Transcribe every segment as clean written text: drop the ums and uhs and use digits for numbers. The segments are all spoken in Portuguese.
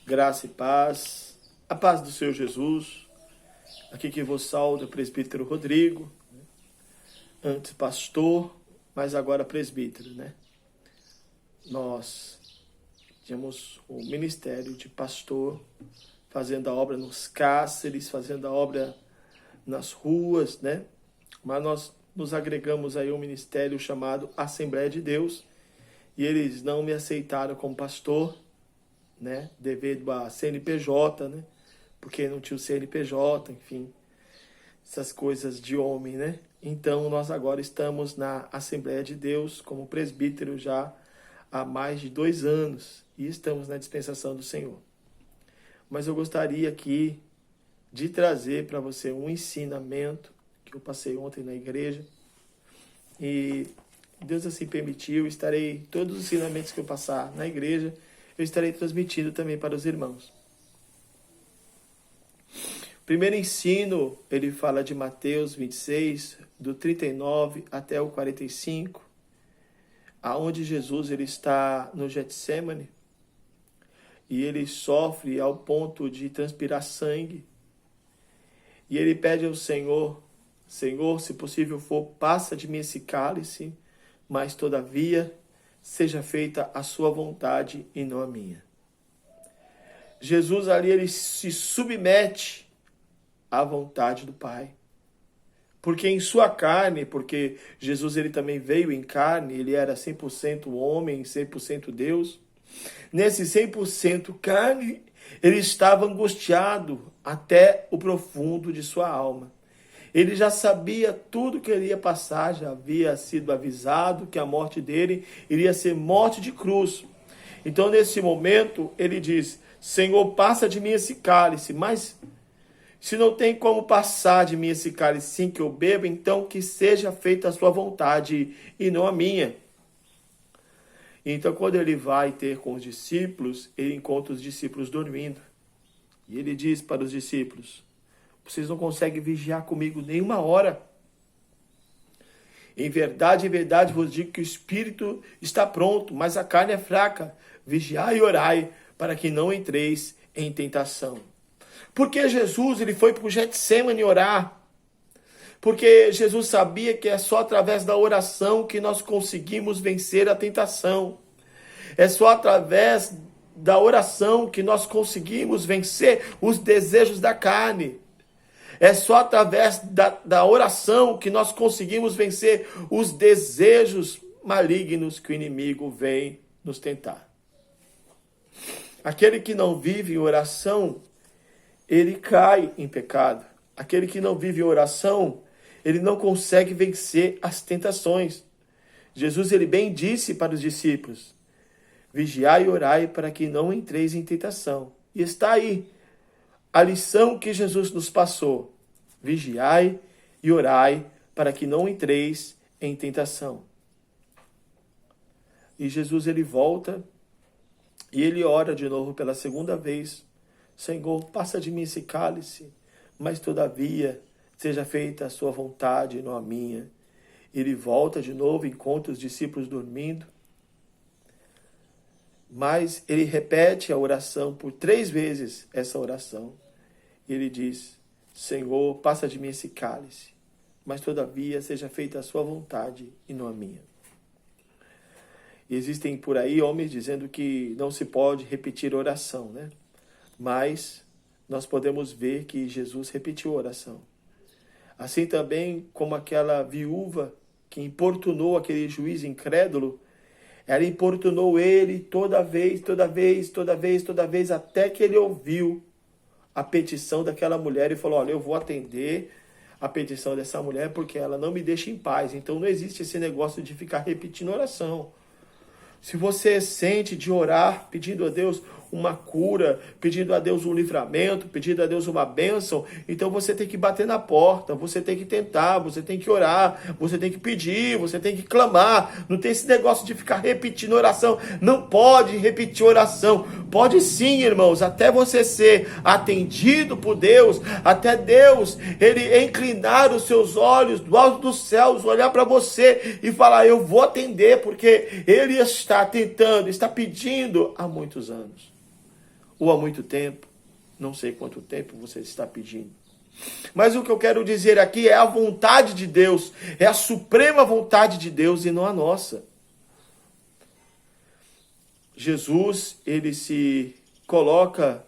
Graça e paz, a paz do Senhor Jesus. Aqui que vos saúda o presbítero Rodrigo, antes pastor, mas agora presbítero, né? Nós tínhamos o ministério de pastor, fazendo a obra nos cárceres, fazendo a obra nas ruas, né? Mas nós nos agregamos aí a um ministério chamado Assembleia de Deus, e eles não me aceitaram como pastor, né? Devido a CNPJ, né? Porque não tinha o CNPJ, enfim, essas coisas de homem, né? Então nós agora estamos na Assembleia de Deus como presbítero já há mais de 2 anos e estamos na dispensação do Senhor. Mas eu gostaria aqui de trazer para você um ensinamento que eu passei ontem na igreja e Deus assim permitiu, todos os ensinamentos que eu passar na igreja, eu estarei transmitindo também para os irmãos. O primeiro ensino, ele fala de Mateus 26, do 39 até o 45, aonde Jesus ele está no Getsêmani e ele sofre ao ponto de transpirar sangue. E ele pede ao Senhor, Senhor, se possível for, passa de mim esse cálice, mas todavia seja feita a sua vontade e não a minha. Jesus ali ele se submete à vontade do Pai. Porque em sua carne, porque Jesus ele também veio em carne, ele era 100% homem, 100% Deus. Nesse 100% carne, ele estava angustiado até o profundo de sua alma. Ele já sabia tudo que ele ia passar, já havia sido avisado que a morte dele iria ser morte de cruz. Então, nesse momento, ele diz, Senhor, passa de mim esse cálice, mas se não tem como passar de mim esse cálice sem que eu beba, então que seja feita a sua vontade e não a minha. Então, quando ele vai ter com os discípulos, ele encontra os discípulos dormindo. E ele diz para os discípulos, vocês não conseguem vigiar comigo nenhuma hora. Em verdade vos digo que o espírito está pronto, mas a carne é fraca. Vigiai e orai, para que não entreis em tentação. Porque Jesus ele foi para o Getsêmani orar? Porque Jesus sabia que é só através da oração que nós conseguimos vencer a tentação. É só através da oração que nós conseguimos vencer os desejos da carne. É só através da oração que nós conseguimos vencer os desejos malignos que o inimigo vem nos tentar. Aquele que não vive em oração, ele cai em pecado. Aquele que não vive em oração, ele não consegue vencer as tentações. Jesus ele bem disse para os discípulos, vigiai e orai para que não entreis em tentação. E está aí a lição que Jesus nos passou. Vigiai e orai para que não entreis em tentação. E Jesus ele volta e ele ora de novo pela segunda vez. Senhor, passa de mim esse cálice, mas todavia seja feita a sua vontade e não a minha. Ele volta de novo, encontra os discípulos dormindo. Mas ele repete a oração por 3 vezes, essa oração. Ele diz, Senhor, passa de mim esse cálice, mas todavia seja feita a sua vontade e não a minha. E existem por aí homens dizendo que não se pode repetir oração, né? Mas nós podemos ver que Jesus repetiu a oração. Assim também como aquela viúva que importunou aquele juiz incrédulo, ela importunou ele toda vez, até que ele ouviu a petição daquela mulher e falou, olha, eu vou atender a petição dessa mulher porque ela não me deixa em paz. Então não existe esse negócio de ficar repetindo oração. Se você sente de orar, pedindo a Deus uma cura, pedindo a Deus um livramento, pedindo a Deus uma bênção, então você tem que bater na porta, você tem que tentar, você tem que orar, você tem que pedir, você tem que clamar. Não tem esse negócio de ficar repetindo oração. Não pode repetir oração. Pode sim, irmãos, até você ser atendido por Deus, até Deus, ele inclinar os seus olhos do alto dos céus, olhar para você e falar, eu vou atender, porque ele está tentando, está pedindo há muitos anos. ou há muito tempo. Não sei quanto tempo você está pedindo. Mas o que eu quero dizer aqui é a vontade de Deus, é a suprema vontade de Deus e não a nossa. Jesus, ele se coloca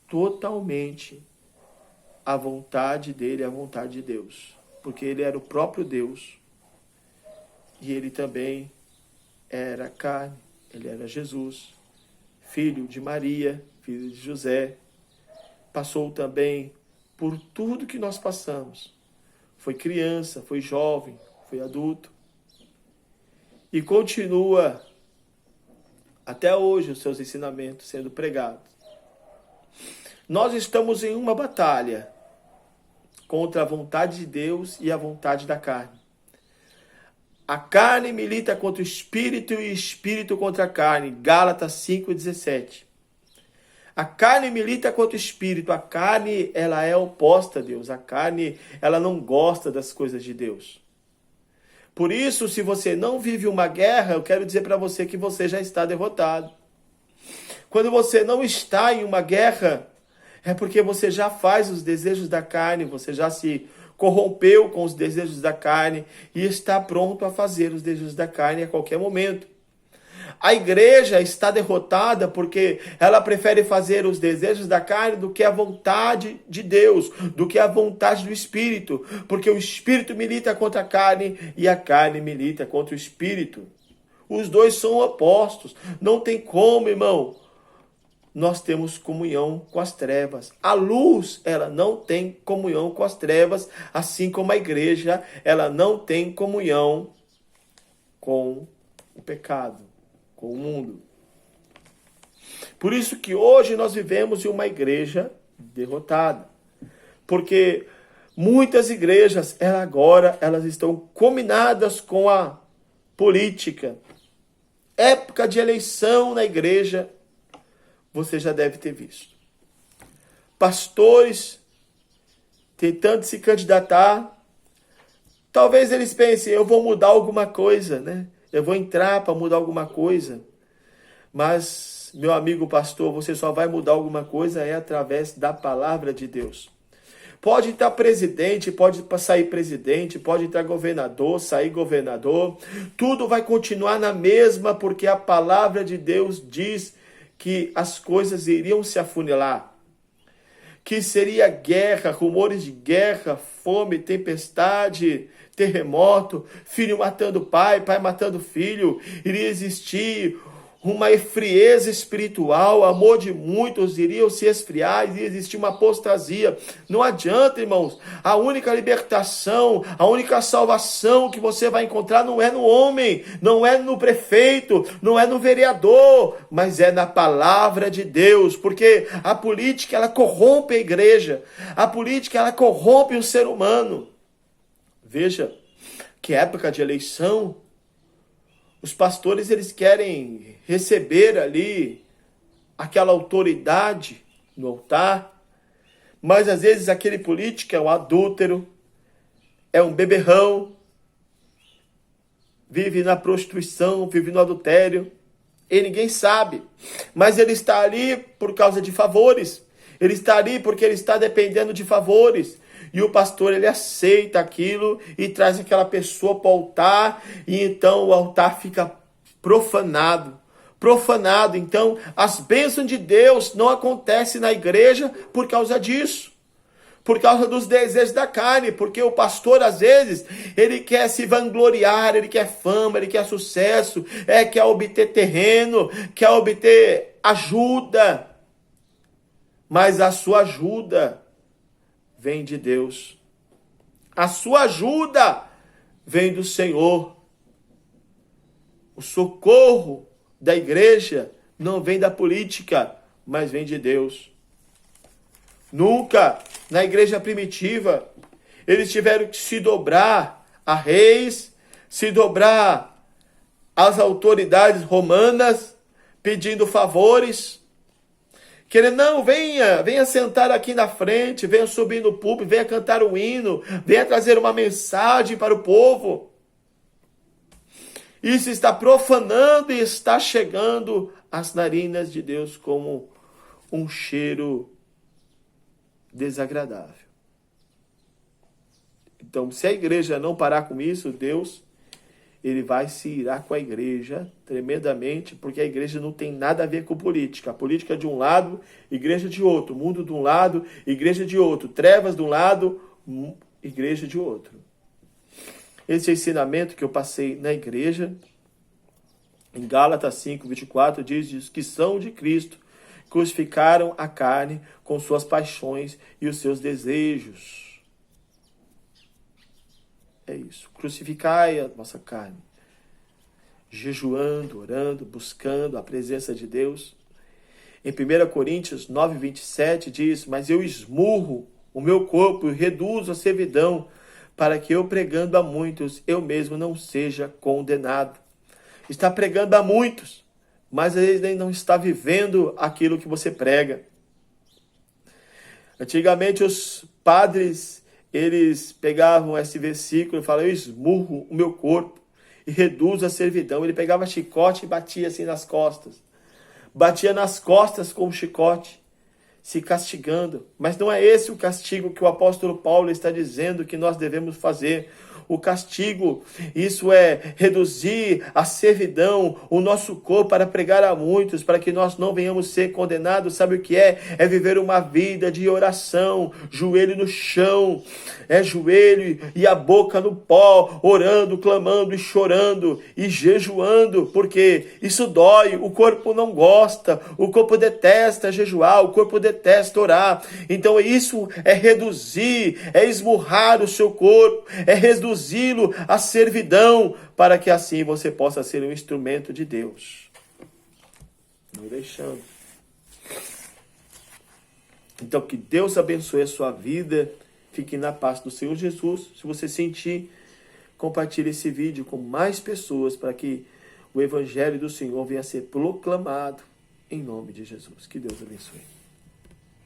totalmente à vontade dele, à vontade de Deus. Porque ele era o próprio Deus. E ele também era carne. Ele era Jesus, filho de Maria, filho de José. Passou também por tudo que nós passamos. Foi criança, foi jovem, foi adulto. E continua até hoje os seus ensinamentos sendo pregados. Nós estamos em uma batalha contra a vontade de Deus e a vontade da carne. A carne milita contra o espírito e o espírito contra a carne. Gálatas 5,17. A carne milita contra o espírito. A carne, ela é oposta a Deus. A carne, ela não gosta das coisas de Deus. Por isso, se você não vive uma guerra, eu quero dizer para você que você já está derrotado. Quando você não está em uma guerra, é porque você já faz os desejos da carne, você já se corrompeu com os desejos da carne e está pronto a fazer os desejos da carne a qualquer momento. A igreja está derrotada porque ela prefere fazer os desejos da carne do que a vontade de Deus, do que a vontade do Espírito, porque o Espírito milita contra a carne e a carne milita contra o Espírito. Os dois são opostos, não tem como, irmão. Nós temos comunhão com as trevas. A luz, ela não tem comunhão com as trevas, assim como a igreja, ela não tem comunhão com o pecado, com o mundo. Por isso que hoje nós vivemos em uma igreja derrotada. Porque muitas igrejas, elas estão combinadas com a política. Época de eleição na igreja, você já deve ter visto. Pastores tentando se candidatar. Talvez eles pensem, eu vou mudar alguma coisa, né? Eu vou entrar para mudar alguma coisa. Mas, meu amigo pastor, você só vai mudar alguma coisa através da palavra de Deus. Pode entrar presidente, pode sair presidente, pode entrar governador, sair governador. Tudo vai continuar na mesma, porque a palavra de Deus diz que as coisas iriam se afunilar, que seria guerra, rumores de guerra, fome, tempestade, terremoto, filho matando pai, pai matando filho, iria existir uma frieza espiritual, amor de muitos iriam se esfriar, iria existir uma apostasia. Não adianta, irmãos, a única libertação, a única salvação que você vai encontrar não é no homem, não é no prefeito, não é no vereador, mas é na palavra de Deus, porque a política, ela corrompe a igreja, a política, ela corrompe o ser humano. Veja, que época de eleição, os pastores, eles querem receber ali aquela autoridade no altar, mas às vezes aquele político é um adúltero, é um beberrão, vive na prostituição, vive no adultério, e ninguém sabe, mas ele está ali por causa de favores, ele está ali porque ele está dependendo de favores. E o pastor, ele aceita aquilo e traz aquela pessoa para o altar, e então o altar fica profanado. Profanado. Então, as bênçãos de Deus não acontecem na igreja por causa disso. Por causa dos desejos da carne. Porque o pastor, às vezes, ele quer se vangloriar, ele quer fama, ele quer sucesso, quer obter terreno, quer obter ajuda. Mas a sua ajuda vem de Deus. A sua ajuda vem do Senhor. O socorro da igreja não vem da política, mas vem de Deus. Nunca, na igreja primitiva, eles tiveram que se dobrar a reis, se dobrar às autoridades romanas, pedindo favores. Querendo, não, venha sentar aqui na frente, venha subir no púlpito, venha cantar um hino, venha trazer uma mensagem para o povo. Isso está profanando e está chegando às narinas de Deus como um cheiro desagradável. Então, se a igreja não parar com isso, Deus, ele vai se irar com a igreja tremendamente, porque a igreja não tem nada a ver com política. A política de um lado, igreja de outro. Mundo de um lado, igreja de outro. Trevas de um lado, igreja de outro. Esse ensinamento que eu passei na igreja, em Gálatas 5, 24, diz que são de Cristo, crucificaram a carne com suas paixões e os seus desejos. É isso. Crucificai a nossa carne. Jejuando, orando, buscando a presença de Deus. Em 1 Coríntios 9, 27 diz: mas eu esmurro o meu corpo e reduzo a servidão, para que eu pregando a muitos, eu mesmo não seja condenado. Está pregando a muitos, mas ele não está vivendo aquilo que você prega. Antigamente os padres, eles pegavam esse versículo e falavam: eu esmurro o meu corpo e reduzo a servidão. Ele pegava chicote e batia assim nas costas. Batia nas costas com o chicote, se castigando. Mas não é esse o castigo que o apóstolo Paulo está dizendo que nós devemos fazer. O castigo, isso é reduzir a servidão, o nosso corpo para pregar a muitos, para que nós não venhamos ser condenados. Sabe o que é? É viver uma vida de oração, joelho no chão, joelho e a boca no pó, orando, clamando e chorando e jejuando, porque isso dói, o corpo não gosta, o corpo detesta jejuar, o corpo detesta orar. Então isso é reduzir, é esmurrar o seu corpo, é reduzi-lo à servidão, para que assim você possa ser um instrumento de Deus. Não deixando. Então, que Deus abençoe a sua vida. Fique na paz do Senhor Jesus. Se você sentir, compartilhe esse vídeo com mais pessoas, para que o Evangelho do Senhor venha a ser proclamado em nome de Jesus. Que Deus abençoe.